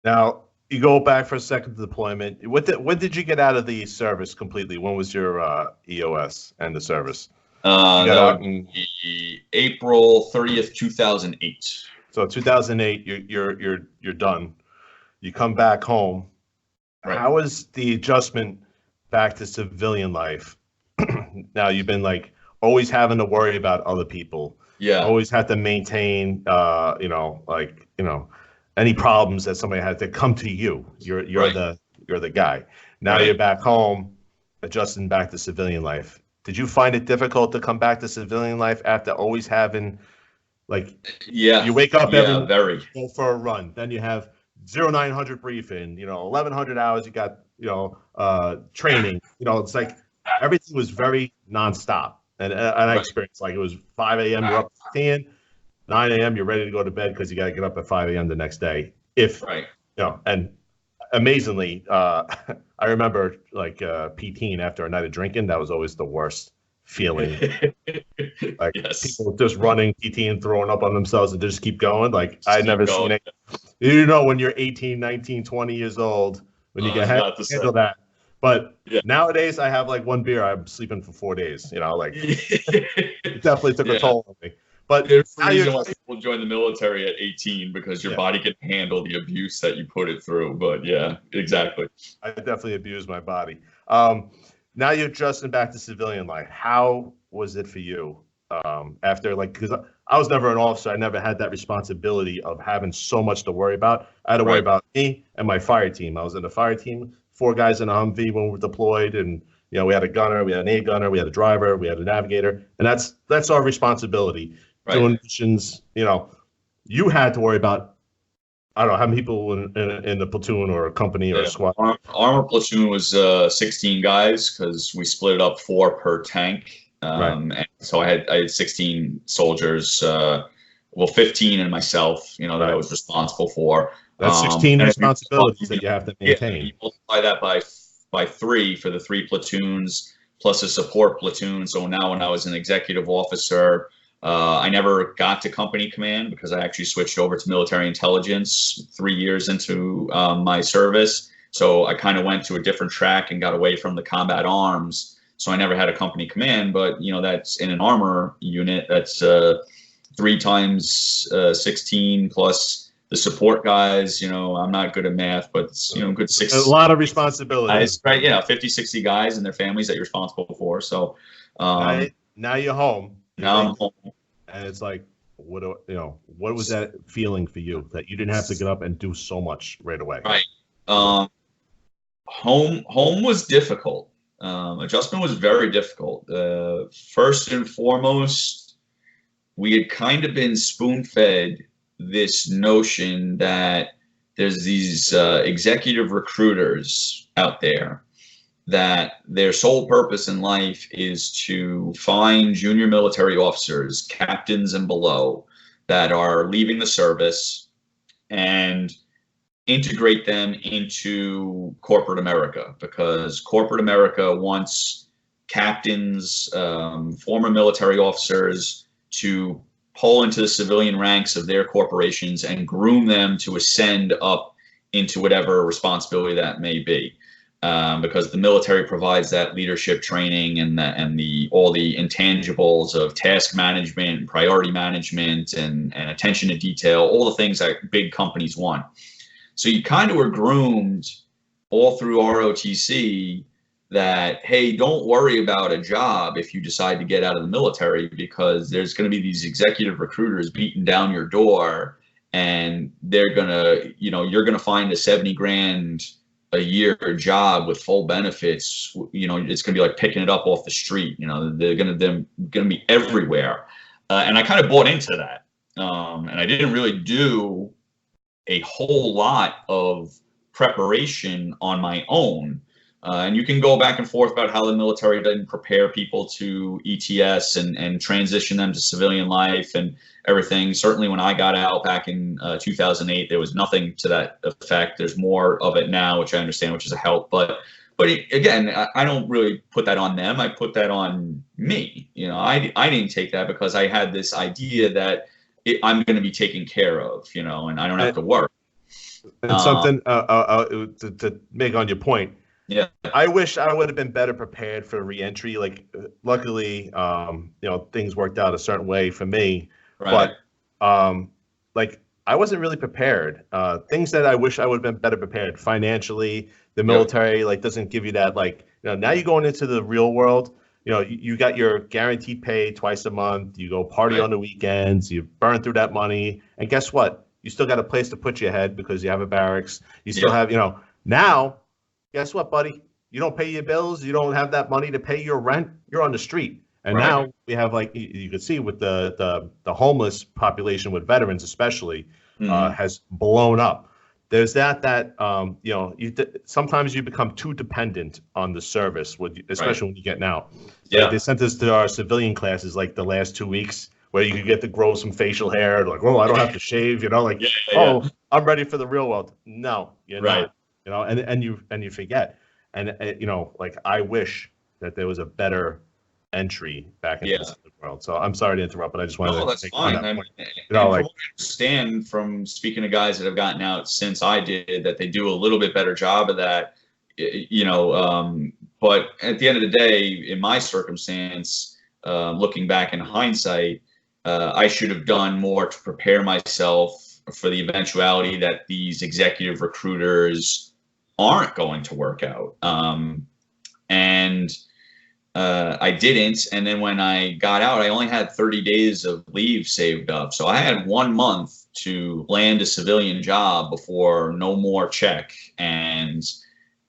Now you go back for a second to deployment. When did you get out of the service completely? When was your EOS and the service? You got That out would in be April 30th, 2008. so 2008. You're done. You come back home. Right. How was the adjustment back to civilian life? Now you've been like always having to worry about other people, Yeah. always had to maintain, any problems that somebody had to come to you. Right. You're the guy. Now you're Right. back home, adjusting back to civilian life. Did you find it difficult to come back to civilian life after always having like Yeah. you wake up every Yeah. morning, Very. go for a run, then you have 0900 briefing, 1100 hours, you got training, it's like everything was very nonstop. And I Right. experienced like it was 5 a.m. you're up at 10, 9 a.m. you're ready to go to bed because you got to get up at 5 a.m. the next day. If Right. and amazingly, I remember like PTing after a night of drinking. That was always the worst feeling. Like Yes. people just running, PTing, throwing up on themselves and just keep going. Like Just I'd keep never seen going. it. When you're 18, 19, 20 years old, when you I get was about to say. handle that. But Yeah. nowadays I have like one beer, I'm sleeping for 4 days, like it definitely took a Yeah. toll on me. But There's a now you're reason why people join the military at 18 because your yeah, body can handle the abuse that you put it through. But yeah, exactly. I definitely abused my body. Now you're adjusting back to civilian life. How was it for you? After like, because I was never an officer, I never had that responsibility of having so much to worry about. I had to worry Right. about me and my fire team. I was in the fire team, four guys in a Humvee when we were deployed, and we had a gunner, we had an A gunner, we had a driver, we had a navigator, and that's our responsibility. Right. Doing missions, you had to worry about I don't know how many people in the platoon or a company or a Yeah. squad. Armor platoon was 16 guys because we split it up 4 per tank. Right. And so I had 16 soldiers, 15 and myself, that I Right. was responsible for. That's 16 And if you responsibilities that you have to yeah, maintain. you multiply that by 3 for the 3 platoons plus a support platoon. So now when I was an executive officer, I never got to company command because I actually switched over to military intelligence 3 years into my service. So I kind of went to a different track and got away from the combat arms. So I never had a company command, but that's in an armor unit. That's 3 times 16 plus the support guys. I'm not good at math, but it's good A lot of responsibilities. guys, right? 50, 60 guys and their families that you're responsible for. So Now you're home. now I'm home. And it's like, what was that feeling for you that you didn't have to get up and do so much right away? Right. Home was difficult. Adjustment was very difficult. First and foremost, we had kind of been spoon-fed this notion that there's these executive recruiters out there that their sole purpose in life is to find junior military officers, captains and below, that are leaving the service and integrate them into corporate America, because corporate America wants captains, former military officers to pull into the civilian ranks of their corporations and groom them to ascend up into whatever responsibility that may be. Because the military provides that leadership training and all the intangibles of task management, priority management, and attention to detail, all the things that big companies want. So you kind of were groomed all through ROTC that, hey, don't worry about a job if you decide to get out of the military, because there's going to be these executive recruiters beating down your door, and they're going to, you're going to find a 70 grand a year job with full benefits. It's going to be like picking it up off the street. They're going to be everywhere. And I kind of bought into that. And I didn't really do a whole lot of preparation on my own. And you can go back and forth about how the military didn't prepare people to ETS and transition them to civilian life and everything. Certainly when I got out back in 2008, there was nothing to that effect. There's more of it now, which I understand, which is a help. But again, I don't really put that on them. I put that on me. I didn't take that because I had this idea that I'm going to be taken care of, and I don't have to work. And something to make on your point, Yeah, I wish I would have been better prepared for reentry. Like, luckily, things worked out a certain way for me, right. but like I wasn't really prepared. Things that I wish I would have been better prepared financially. The Yep. military like doesn't give you that, like, now you're going into the real world. You got your guaranteed pay twice a month. You go party Right. on the weekends. You burn through that money, and guess what? You still got a place to put your head because you have a barracks. You still Yep. have, now. Guess what, buddy? You don't pay your bills. You don't have that money to pay your rent. You're on the street. And Right. now we have, like you can see with the homeless population, with veterans especially, Hmm. has blown up. There's sometimes you become too dependent on the service, Right. especially when you get out. They Yeah. sent us to our civilian classes like the last 2 weeks, where you could get to grow some facial hair. Like, oh, I don't have to shave. Like, Yeah. Yeah. oh, I'm ready for the real world. No, you're Right. not. And you forget. And like, I wish that there was a better entry back into Yeah. the civic world. So I'm sorry to interrupt, but I just wanted No, to that's make on fine. that I point. mean, and from Like, what I understand from speaking to guys that have gotten out since I did, that they do a little bit better job of that. But at the end of the day, in my circumstance, looking back in hindsight, I should have done more to prepare myself for the eventuality that these executive recruiters aren't going to work out. And I didn't. And then when I got out, I only had 30 days of leave saved up. So I had 1 month to land a civilian job before no more check. And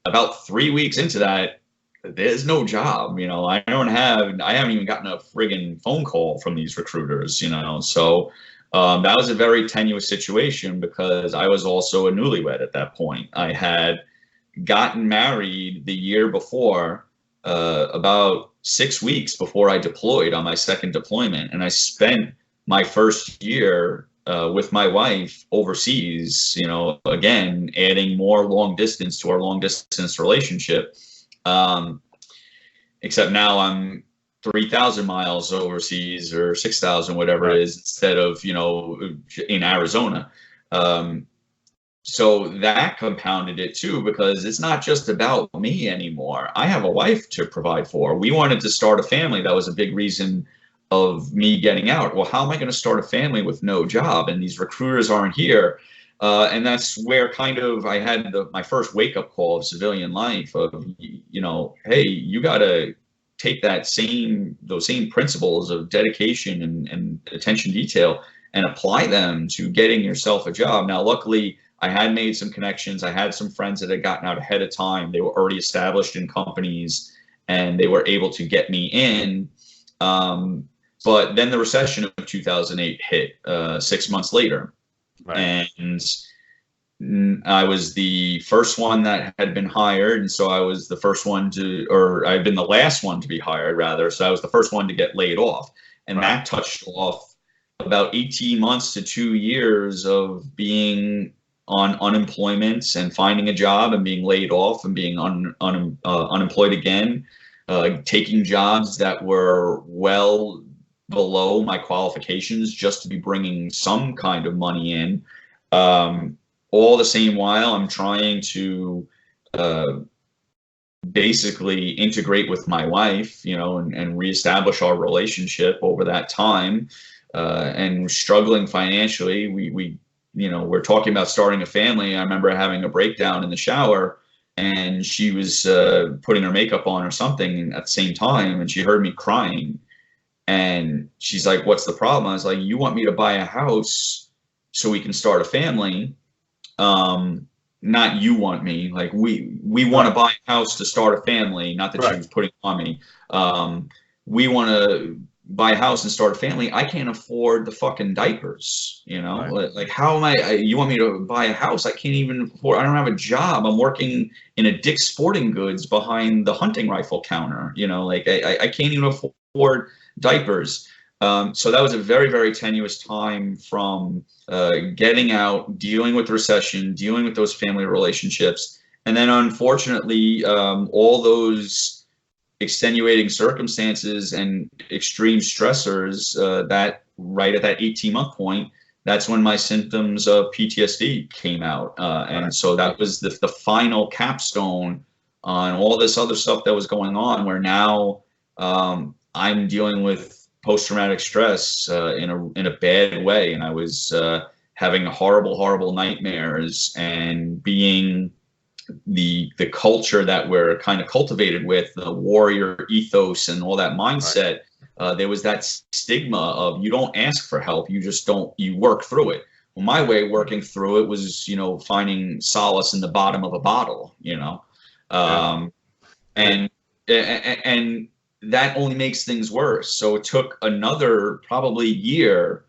about 3 weeks into that, there's no job. I haven't even gotten a friggin' phone call from these recruiters, So that was a very tenuous situation because I was also a newlywed at that point. I had gotten married the year before, about 6 weeks before I deployed on my second deployment. And I spent my first year with my wife overseas, again, adding more long distance to our long distance relationship. Except now I'm 3,000 miles overseas, or 6,000, whatever right. it is, instead of, in Arizona. So that compounded it too, because it's not just about me anymore. I have a wife to provide for. We wanted to start a family. That was a big reason of me getting out. Well, how am I going to start a family with no job? And these recruiters aren't here. And that's where kind of I had my first wake up call of civilian life of, hey, you got to take those same principles of dedication and attention detail and apply them to getting yourself a job. Now, luckily, I had made some connections. I had some friends that had gotten out ahead of time. They were already established in companies and they were able to get me in. But then the recession of 2008 hit 6 months later. Right. And I was the first one that had been hired. And so I was the first one I'd been the last one to be hired, rather. So I was the first one to get laid off. And Right. that touched off about 18 months to 2 years of being on unemployment and finding a job and being laid off and being unemployed again, taking jobs that were well below my qualifications just to be bringing some kind of money in. All the same while I'm trying to basically integrate with my wife, and reestablish our relationship over that time, and struggling financially. We're talking about starting a family. I remember having a breakdown in the shower, and she was putting her makeup on or something at the same time, and she heard me crying. And she's like, "What's the problem?" I was like, "You want me to buy a house so we can start a family. Not you want me. Like we want to buy a house to start a family. Not that she was putting on me. We want to buy a house and start a family. I can't afford the fucking diapers. Right. Like how am you want me to buy a house? I can't even afford. I don't have a job. I'm working in a Dick's Sporting Goods behind the hunting rifle counter. Like I can't even afford diapers." So that was a very, very tenuous time from getting out, dealing with recession, dealing with those family relationships. And then unfortunately, all those extenuating circumstances and extreme stressors that right at that 18-month point that's when my symptoms of PTSD came out. And so that was the final capstone on all this other stuff that was going on, where now I'm dealing with post-traumatic stress in a bad way. And I was having horrible nightmares, and being the culture that we're kind of cultivated with, the warrior ethos and all that mindset. There was that stigma of, you don't ask for help, you just don't, you work through it. Well, my way of working through it was, finding solace in the bottom of a bottle, and that only makes things worse. So it took another probably year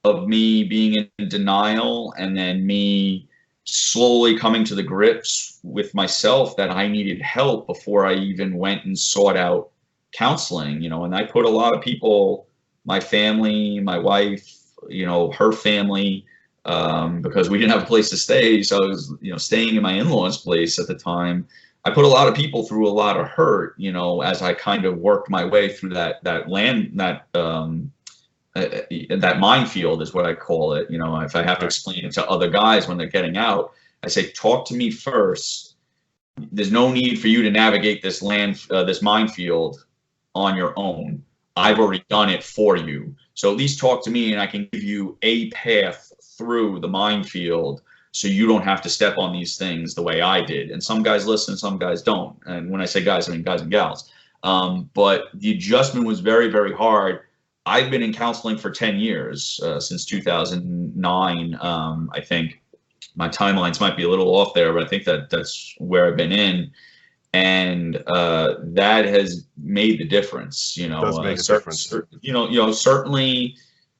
of me being in denial, and then me slowly coming to the grips with myself that I needed help before I even went and sought out counseling, and I put a lot of people, my family, my wife, her family, because we didn't have a place to stay. So I was, staying in my in-laws' place at the time. I put a lot of people through a lot of hurt, as I kind of worked my way through that minefield is what I call it. If I have to explain it to other guys when they're getting out, I say, talk to me first. There's no need for you to navigate this minefield on your own. I've already done it for you. So at least talk to me, and I can give you a path through the minefield, so you don't have to step on these things the way I did. And some guys listen, some guys don't. And when I say guys, I mean guys and gals. But the adjustment was very, very hard. I've been in counseling for 10 years, since 2009. I think my timelines might be a little off there, but I think that's where I've been in. And that has made the difference. Does make a difference. Certainly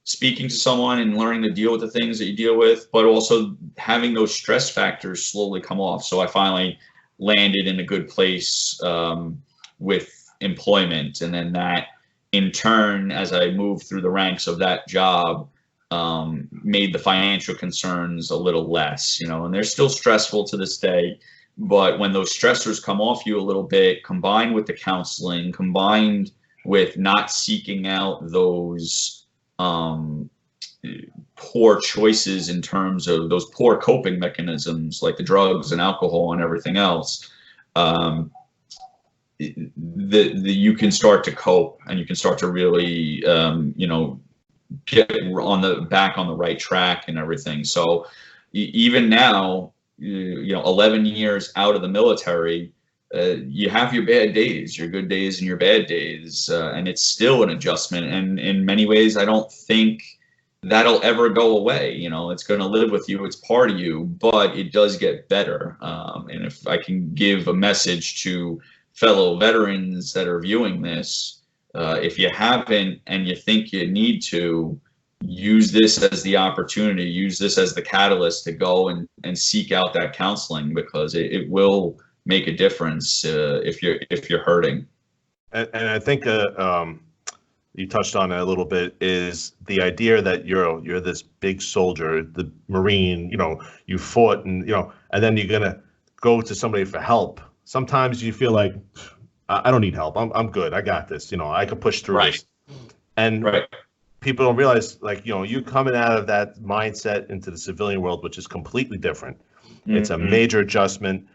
speaking to someone and learning to deal with the things that you deal with, but also having those stress factors slowly come off. So I finally landed in a good place with employment, and then that, in turn, as I moved through the ranks of that job, made the financial concerns a little less. And they're still stressful to this day. But when those stressors come off you a little bit, combined with the counseling, combined with not seeking out those poor choices in terms of those poor coping mechanisms like the drugs and alcohol and everything else, you can start to cope, and you can start to really, get back on the right track and everything. So even now, 11 years out of the military, you have your bad days, your good days and your bad days, and it's still an adjustment. And in many ways, I don't think that'll ever go away. It's going to live with you. It's part of you, but it does get better. And if I can give a message to fellow veterans that are viewing this, if you haven't and you think you need to, use this as the opportunity, use this as the catalyst to go and seek out that counseling, because it will make a difference if you're hurting. And I think you touched on it a little bit, is the idea that you're this big soldier, the Marine, you fought, and and then you're gonna go to somebody for help. Sometimes you feel like, I don't need help. I'm good. I got this. I can push through this. And people don't realize, you coming out of that mindset into the civilian world, which is completely different. It's a major adjustment.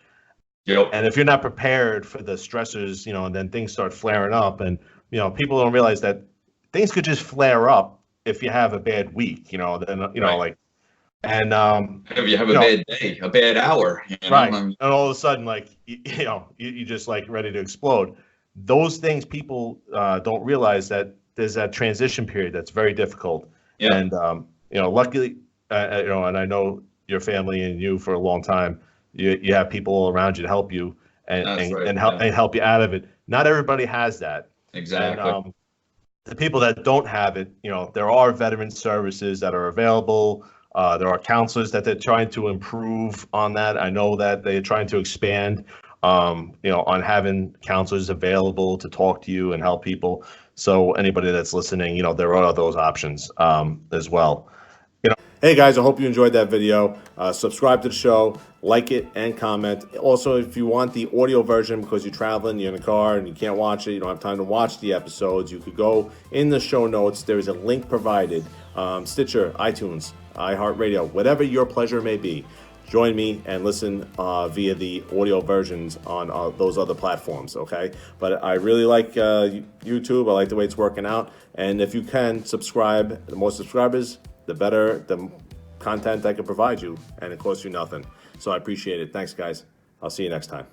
Yep. And if you're not prepared for the stressors, and then things start flaring up, and people don't realize that things could just flare up if you have a bad week. Then and if you have a bad day, a bad hour, and all of a sudden, you just ready to explode. Those things people don't realize, that there's that transition period that's very difficult. Yeah. And luckily, and I know your family and you for a long time, you have people all around you to help you and help you out of it. Not everybody has that. Exactly. And, the people that don't have it, there are veteran services that are available. There are counselors that they're trying to improve on that. I know that they're trying to expand, on having counselors available to talk to you and help people. So anybody that's listening, there are those options as well. Hey guys, I hope you enjoyed that video. Subscribe to the show, like it, and comment. Also, if you want the audio version because you're traveling, you're in a car, and you can't watch it, you don't have time to watch the episodes, you could go in the show notes. There is a link provided, Stitcher, iTunes, iHeartRadio, whatever your pleasure may be. Join me and listen via the audio versions on those other platforms, okay? But I really like YouTube. I like the way it's working out. And if you can, subscribe. The more subscribers, the better the content I can provide you. And it costs you nothing. So I appreciate it. Thanks, guys. I'll see you next time.